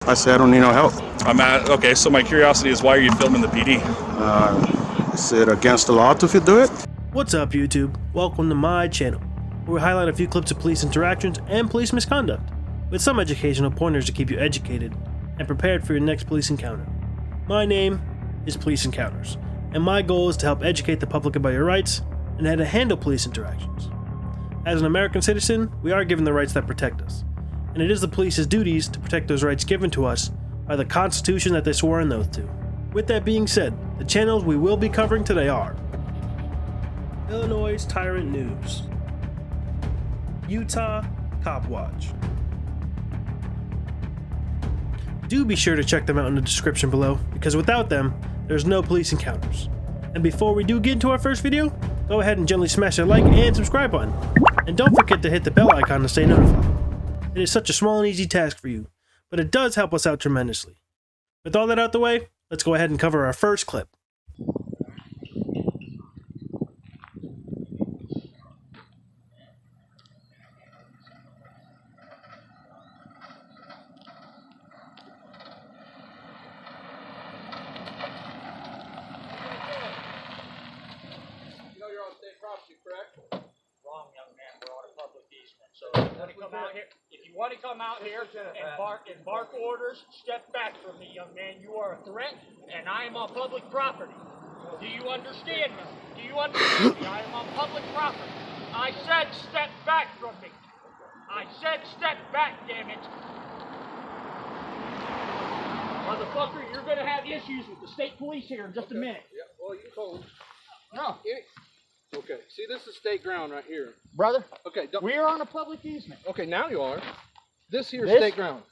I said I don't need no help. Okay, so my curiosity is, why are you filming the PD? Is it against the law to do it? What's up, YouTube? Welcome to my channel, where we highlight a few clips of police interactions and police misconduct, with some educational pointers to keep you educated and prepared for your next police encounter. My name is Police Encounters, and my goal is to help educate the public about your rights and how to handle police interactions. As an American citizen, we are given the rights that protect us, and it is the police's duties to protect those rights given to us by the Constitution that they swore an oath to. With that being said, the channels we will be covering today are Illinois Tyrant News, Utah Cop Watch. Do be sure to check them out in the description below, because without them, there's no police encounters. And before we do get into our first video, go ahead and gently smash that like and subscribe button. And don't forget to hit the bell icon to stay notified. It is such a small and easy task for you, but it does help us out tremendously. With all that out the way, let's go ahead and cover our first clip. Wrong, young man. We're on a public easement. So if you want to come out here and bark orders, step back from me, young man. You are a threat, and I am on public property. Do you understand me? Do you understand me? I am on public property. I said step back from me. I said step back, damn it. Motherfucker, you're going to have issues with the state police here in just a minute. Yeah, well, you told him. No. Okay, see, this is state ground right here. Brother, okay, we're on a public easement. Okay, now you are. This here is state ground.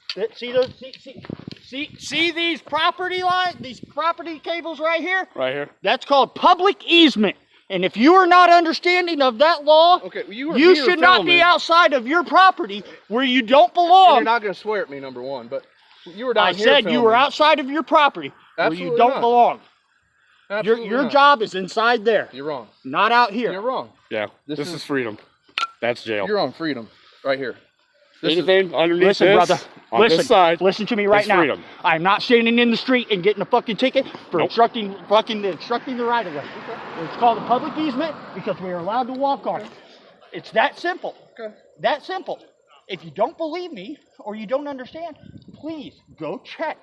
See these property lines, these property cables right here? Right here. That's called public easement. And if you are not understanding of that law, okay, well, you should not be outside of your property where you don't belong. And you're not going to swear at me, number one, but you were down here I said you were outside of your property where you don't belong. Your job is inside there. You're wrong. Not out here. You're wrong. Yeah, this is freedom. That's jail. You're on freedom, right here. Anything underneath listen, this, brother, on this side, listen to me right now. Freedom. I'm not standing in the street and getting a fucking ticket for obstructing the right of way. Okay. It's called a public easement because we are allowed to walk on it. It's that simple. Okay. That simple. If you don't believe me or you don't understand, please go check.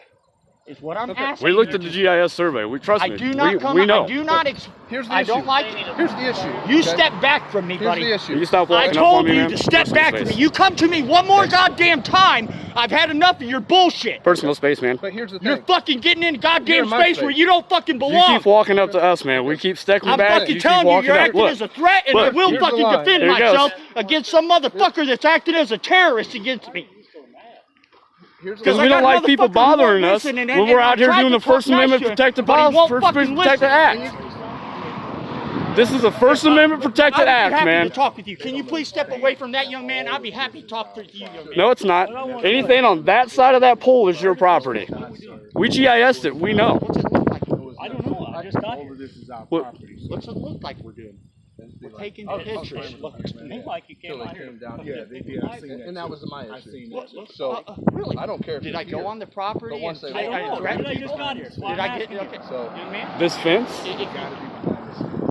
Is what I'm asking. We looked at the GIS survey. We trust me. I do not come. We know. I do not. Here's the I issue. don't like. Here's the issue. You step back from me, buddy. Here's the issue. You stop I walking up on told me, you man. to step Personal back space. from me. You come to me one more goddamn time. I've had enough of your bullshit. Personal space, man. But here's the thing. You're fucking getting in goddamn You're in space where you don't fucking belong. You keep walking up to us, man. We keep stepping I'm back. fucking You telling keep you, walking you're up. acting Look. as a threat, and I Look. will Here's the fucking line. defend There he goes. myself against some motherfucker that's acting as a terrorist against me. Because we don't like people bothering us when we're out here doing the First Amendment protected act. This is a First Amendment protected act, man. To talk with you. Can you please step away from that, young man? I'd be happy to talk to you, young man. No, it's not. Anything on that side of that pole is your property. We GIS'd it. We know. What's it look like? I don't know. I just got here. What's it look like we're doing? We're taking pictures. Looks to me like you came out here. Yeah, they did. I seen it. And that was my issue. So, really? I don't care. Did I go on the property? But once they I walk threatened I people? just got here. Did I get okay? So, Young man, This fence?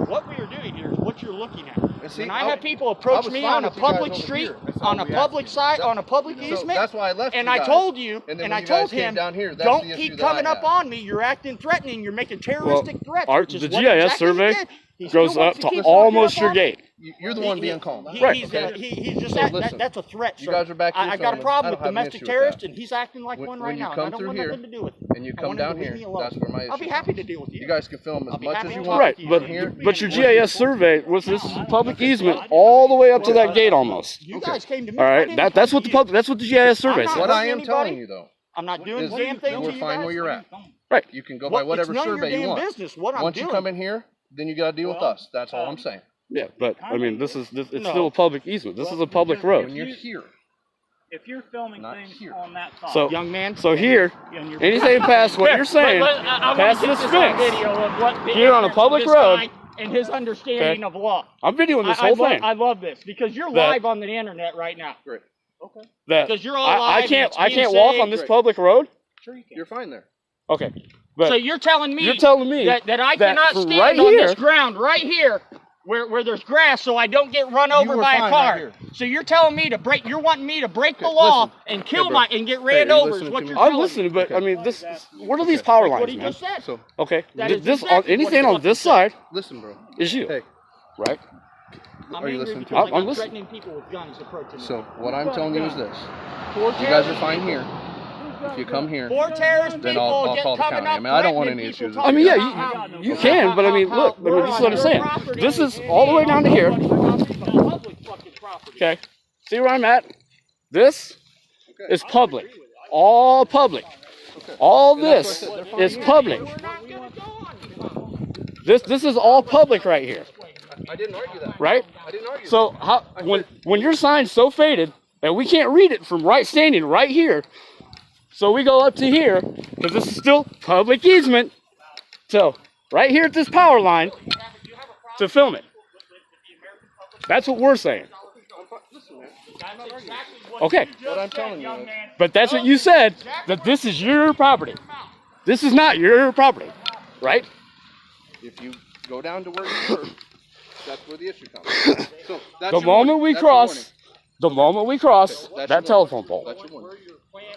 what we are doing here is what you're looking at. see, When I have people approach me on a public street, on a public side, on a public easement, that's why I left and you I guys. told you, And then and when I you guys told came him, down here, that's don't the keep issue that I coming up had. on me. You're acting threatening. You're making terroristic threats. Which is the what GIS exactly he survey did. He still goes wants up to keep to almost walking your up on me. gate. You're the one being calm. Right. He's just So listen, that's a threat, sir. you guys are back here I got a filming. problem I with don't have an domestic issue with terrorists, that. and he's acting like one right When you now. And come I don't through want here, nothing to do with it. and you I come want him down to leave here, me alone. that's where my issue I'll be happy to deal with you. You guys can film I'll as be much happy as to you talk want. Right, with you. but Here. your GIS survey was this public easement all the way up to that gate almost. You guys came to me. All I right, didn't that's come what to the you. that's what the GIS survey I'm not says. What I am anybody. telling you, though, I'm not doing is the damn thing to you're you fine guys. where you're at. Right. You can go by whatever it's none of survey your you damn want. business what I'm Once doing. you come in here, then you got to deal with us. That's all I'm saying. Yeah, but I mean, it's No. still a public easement. This is a public road. When you're here, If you're filming Not things here. on that side, So, Young man. so here, anything past what you're saying, past this fence, Video of what here on a public this road. guy and his understanding of law. I'm videoing this I whole love, thing. I love this because you're That- live on the internet right now. great. Okay. That Because you're all I live and can't it's I being can't walk saved. on this Great. public road. Sure you can. You're fine there. Okay. But so you're telling me that I cannot stand right on here, this ground right here where there's grass so I don't get run over by a car. Right, so you're telling me to break, you're wanting me to break the law and kill and get ran over is what you're telling me. I'm listening, but I mean, this, what are these power lines, what he man? just said. So, okay, this, anything on this side listen, bro. is you, hey. Right? Are you listening to me? I'm listening. Threatening people with guns approaching me. So, what I'm telling you is this. You guys are fine here. If you come here, then I'll call the county. I mean, I don't want any issues. I mean, yeah, you can, but I mean, look, this is what I'm saying. This is all the way down to here. Okay, see where I'm at? This is public, all public. All this is public. This is all public right here. I didn't argue that. Right? I didn't argue. So how when your sign's so faded that we can't read it from standing right here. So we go up to here, because this is still public easement. So, right here at this power line, to film it. That's what we're saying. Okay. What I'm telling you is, but that's what you said, that this is your property. This is not your property, right? if you go down to where you were, that's where the issue comes. So that's the moment we cross that telephone pole. That's your warning.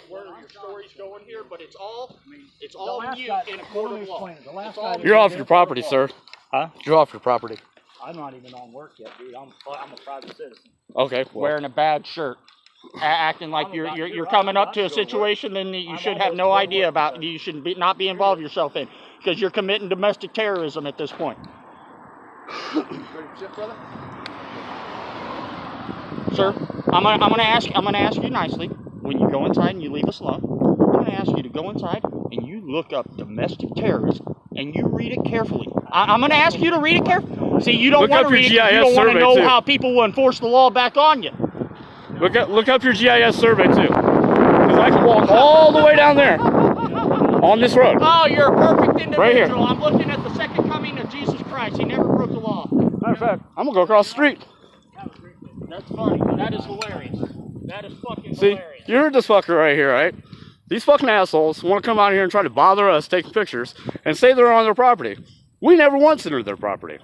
Where your story's going here, but it's all you in a court of law. You're off your property, sir. Huh? You're off your property. I'm not even on work yet, dude. I'm a private citizen. Okay. Well. Wearing a bad shirt, acting like you're coming up to a situation then you should have no idea about. You should not be involved yourself in, because you're committing domestic terrorism at this point. Sir, I'm gonna ask you nicely. When you go inside and you leave us alone, I'm gonna ask you to go inside and you look up domestic terrorism and you read it carefully. I'm gonna ask you to read it carefully. See, you don't want to read it. You don't want to know how people will enforce the law back on you. Look up your GIS survey too, because I can walk all the way down there on this road. Oh, you're a perfect individual. Right here. I'm looking at the second coming of Jesus Christ. He never broke the law. Matter of fact, I'm gonna go across the street. That's funny. That is hilarious. That is fucking See, hilarious. you heard this fucker right here, right? These fucking assholes want to come out here and try to bother us taking pictures and say they're on their property. We never once entered their property.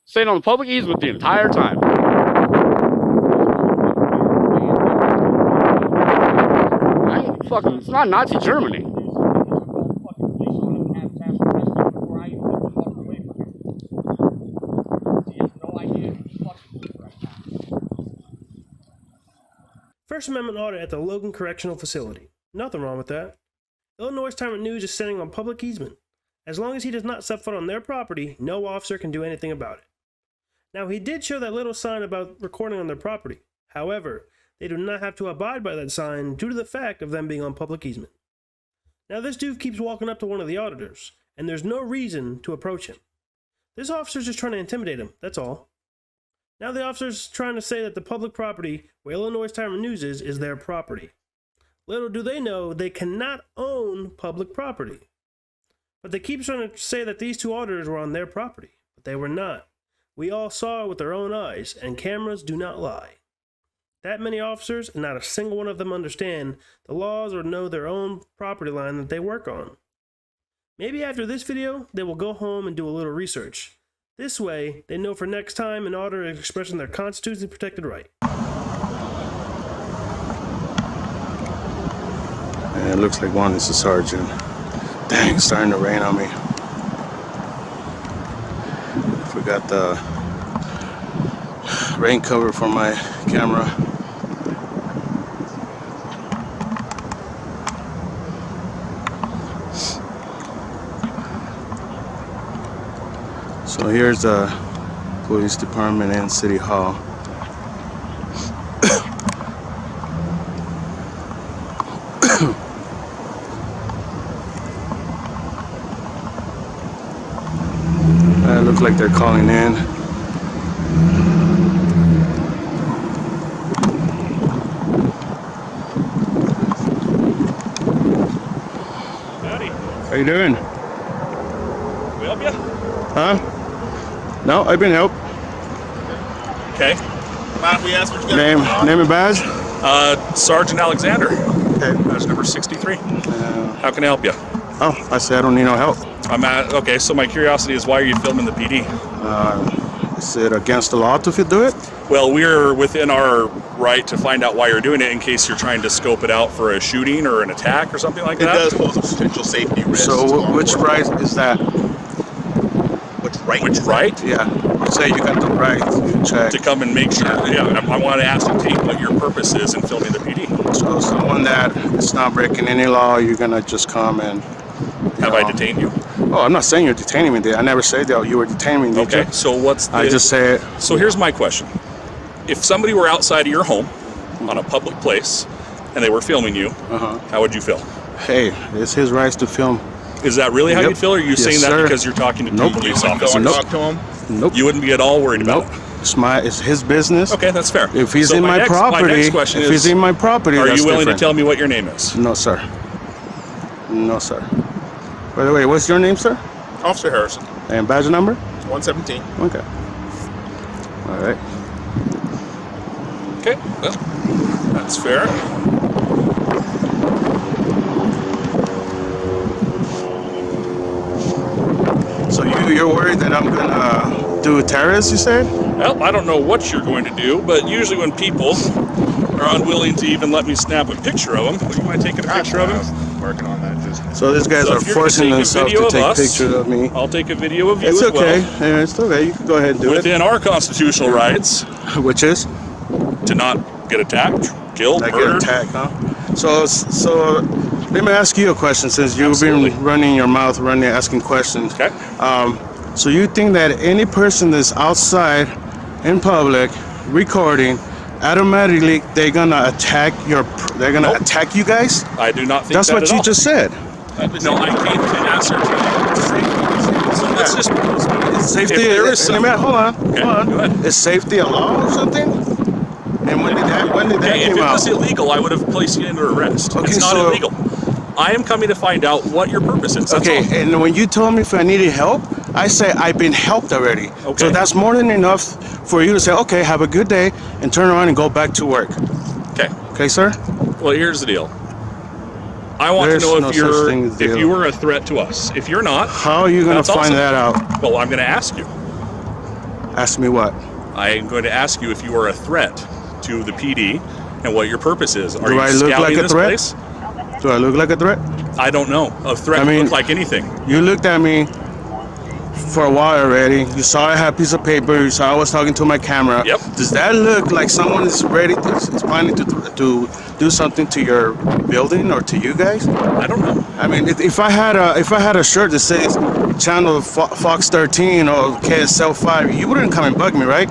Stayed on the public easement the entire time. It's not Nazi Germany. First Amendment audit at the Logan Correctional Facility. Nothing wrong with that. Illinois Tyrant News is sitting on public easement. As long as he does not set foot on their property, no officer can do anything about it. Now, he did show that little sign about recording on their property. However, they do not have to abide by that sign due to the fact of them being on public easement. Now, this dude keeps walking up to one of the auditors, and there's no reason to approach him. This officer's just trying to intimidate him, that's all. Now the officer's trying to say that the public property where Illinois Tyrant News is their property. Little do they know they cannot own public property. But they keep trying to say that these two auditors were on their property, but they were not. We all saw it with our own eyes, and cameras do not lie. That many officers, and not a single one of them understand the laws or know their own property line that they work on. Maybe after this video, they will go home and do a little research. This way, they know for next time an auditor is expressing their constitutionally protected right. And it looks like one is a sergeant. Dang, it's starting to rain on me. Forgot the rain cover for my camera. So here's the police department and city hall. It looks like they're calling in. Howdy. How you doing? We help you? Huh? No, I've been helped. Okay. Mind if we ask what you got? Name and badge? Sergeant Alexander. Okay. Badge number 63. How can I help you? Oh, I said I don't need no help. Okay, so my curiosity is, why are you filming the PD? Is it against the law to do it? Well, we're within our right to find out why you're doing it in case you're trying to scope it out for a shooting or an attack or something like It that. does pose a potential safety risk. So which right is that? Which right? Which right? Yeah. You say you got the right to check. To come and make sure. Yeah, I want to ascertain what your purpose is in filming the PD. So someone that is not breaking any law, you're gonna just come and. Have I detained you? Oh, I'm not saying you're detaining me. I never said that you were detaining me. Did Okay. you? So what's the? I just said. So here's my question: if somebody were outside of your home, on a public place, and they were filming you, how would you feel? Hey, it's his rights to film. Is that really how Yep. you'd feel, or are you Yes, saying that sir. because you're talking to two Nope. police Go officers? and Nope. talk to him. Nope. You wouldn't be at all worried about Nope. it? It's his business. Okay, that's fair. If he's So in my next property, question if is, he's in my property, are that's you willing different. to tell me what your name is? No, sir. No, sir. By the way, what's your name, sir? Officer Harrison, And badge number? 117. Okay. All right. Okay, well, that's fair. So you're worried that I'm gonna do a terrorist, you said? Well, I don't know what you're going to do, but usually when people are unwilling to even let me snap a picture of them, would you mind taking a picture of him? Working on that. Just So these guys So are if you're gonna forcing take a themselves video to of take us, pictures of me. I'll take a video of you It's as okay. well. Yeah, it's okay. You can go ahead and do Within our constitutional rights it. Which is? to not get attacked, killed, Like get murdered. attacked, huh? So let me ask you a question since you've Absolutely. been running your mouth, asking questions. Okay. So you think that any person that's outside in public recording, automatically they're gonna attack Nope. attack you guys? I do not think That's that what at you all. just said. No, I came to ascertain. So let's just. Safety. If there is Hold on. Okay, Hold on. go ahead. Is safety a law or something? And when did that Okay, if came it out? was illegal, I would have placed you under arrest. Okay, It's not so- illegal. I am coming to find out what your purpose is. That's Okay, all. and when you told me if I needed help, I say I've been helped already. Okay. So that's more than enough for you to say, okay, have a good day, and turn around and go back to work. Okay. Okay, sir? Well, here's the deal. I want There's to know no if such thing as if deal. you were a threat to us. If you're not, How are you going to That's find awesome. that out? well, I'm going to ask you. Ask me what? I am going to ask you if you are a threat to the PD and what your purpose is. Are Do you I look scouting like a this threat? place? Do I look like a threat? I don't know. A threat I can mean- look like anything. You looked at me for a while already. You saw I had a piece of paper. You saw I was talking to my camera. Yep. Does that look like someone is ready is planning to do something to your building or to you guys? I don't know. I mean, if I had a shirt that says Channel Fox 13 or KSL 5, you wouldn't come and bug me, right?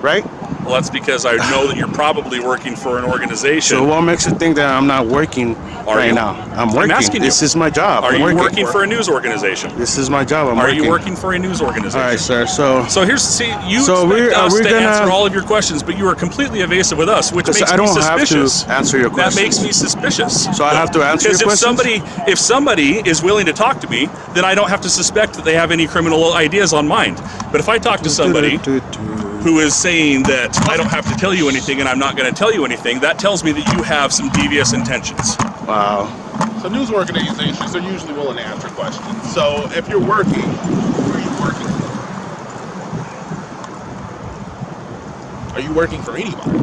Right? Well, that's because I know that you're probably working for an organization. So what makes you think that I'm not working right you? now? I'm working. asking This you. is my job. Are I'm you working for a news organization? This is my job. I'm Are working. you working for a news organization? All right, sir. So So see, you So expect us we're to gonna- answer all of your questions, but you are completely evasive with us, which because makes I me don't have suspicious. to answer your That questions. makes me suspicious. So I have to answer your Because questions? if somebody is willing to talk to me, then I don't have to suspect that they have any criminal ideas on mind. But if I talk to somebody who is saying that I don't have to tell you anything and I'm not going to tell you anything, that tells me that you have some devious intentions. Wow. So news organizations are usually willing to answer questions. So if you're working, who are you working for? Are you working for anybody?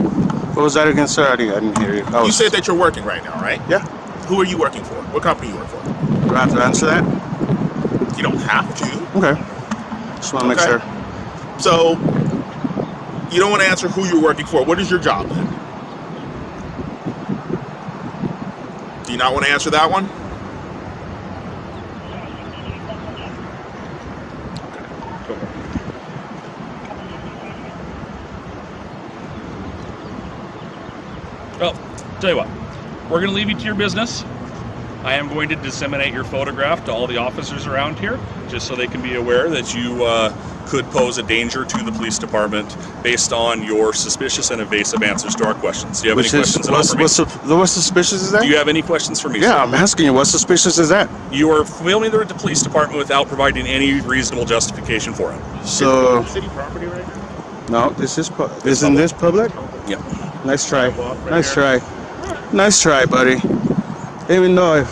What was that again, sir? I didn't hear you. You said that you're working right now, right? Yeah. Who are you working for? What company you work for? Do I have to answer that? You don't have to. Okay. Just want to make Okay. sure. So you don't want to answer who you're working for. What is your job then? Do you not want to answer that one? Well, tell you what, we're going to leave you to your business. I am going to disseminate your photograph to all the officers around here, just so they can be aware that you could pose a danger to the police department based on your suspicious and evasive answers to our questions. Do you have any questions at all for me? What's suspicious is that? Do you have any questions for me? Yeah, sir? I'm asking you. What's suspicious is that? You are filming the police department without providing any reasonable justification for it. So City property right now? no, isn't this public? Yep. Nice try. Nice try. Nice try, buddy. Even though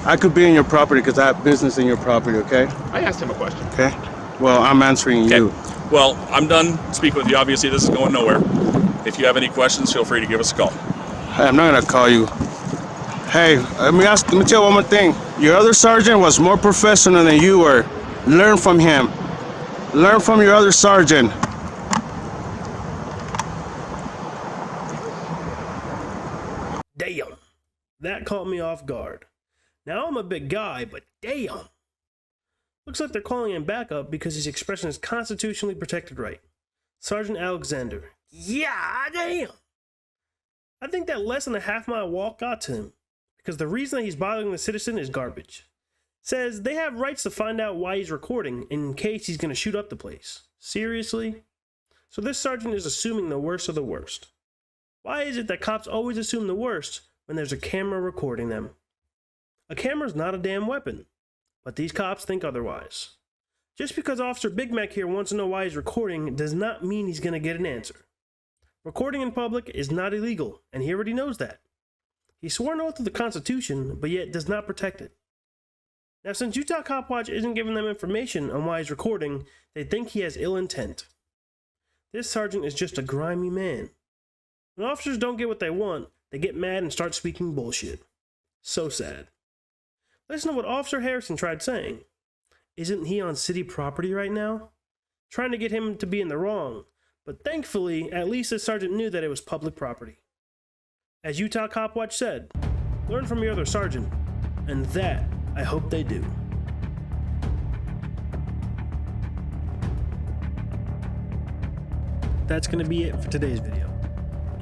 I could be in your property because I have business in your property, okay? I asked him a question. Okay. Well, I'm answering you. Well, I'm done speaking with you. Obviously, this is going nowhere. If you have any questions, feel free to give us a call. I'm not gonna call you. Hey, let me tell you one more thing. Your other sergeant was more professional than you were. Learn from him. Learn from your other sergeant. Damn. That caught me off guard. Now I'm a big guy, but damn. Looks like they're calling him back up because he's expressing his constitutionally protected right. Sergeant Alexander. Yeah, damn. I think that less than a half-mile walk got to him, because the reason that he's bothering the citizen is garbage. Says they have rights to find out why he's recording in case he's going to shoot up the place. Seriously? So this sergeant is assuming the worst of the worst. Why is it that cops always assume the worst when there's a camera recording them? A camera's not a damn weapon, but these cops think otherwise. Just because Officer Big Mac here wants to know why he's recording does not mean he's going to get an answer. Recording in public is not illegal, and he already knows that. He swore an oath to the Constitution, but yet does not protect it. Now, since Utah Cop Watch isn't giving them information on why he's recording, they think he has ill intent. This sergeant is just a grimy man. When officers don't get what they want, they get mad and start speaking bullshit. So sad. Listen to what Officer Harrison tried saying. Isn't he on city property right now? Trying to get him to be in the wrong. But thankfully, at least the sergeant knew that it was public property. As Utah Cop Watch said, learn from your other sergeant. And that, I hope they do. That's going to be it for today's video.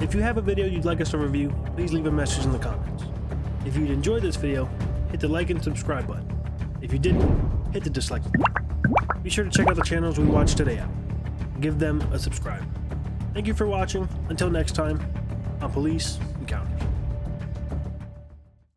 If you have a video you'd like us to review, please leave a message in the comments. If you'd enjoyed this video, hit the like and subscribe button. If you didn't, hit the dislike button. Be sure to check out the channels we watched today out. Give them a subscribe. Thank you for watching. Until next time, on Police Encounters.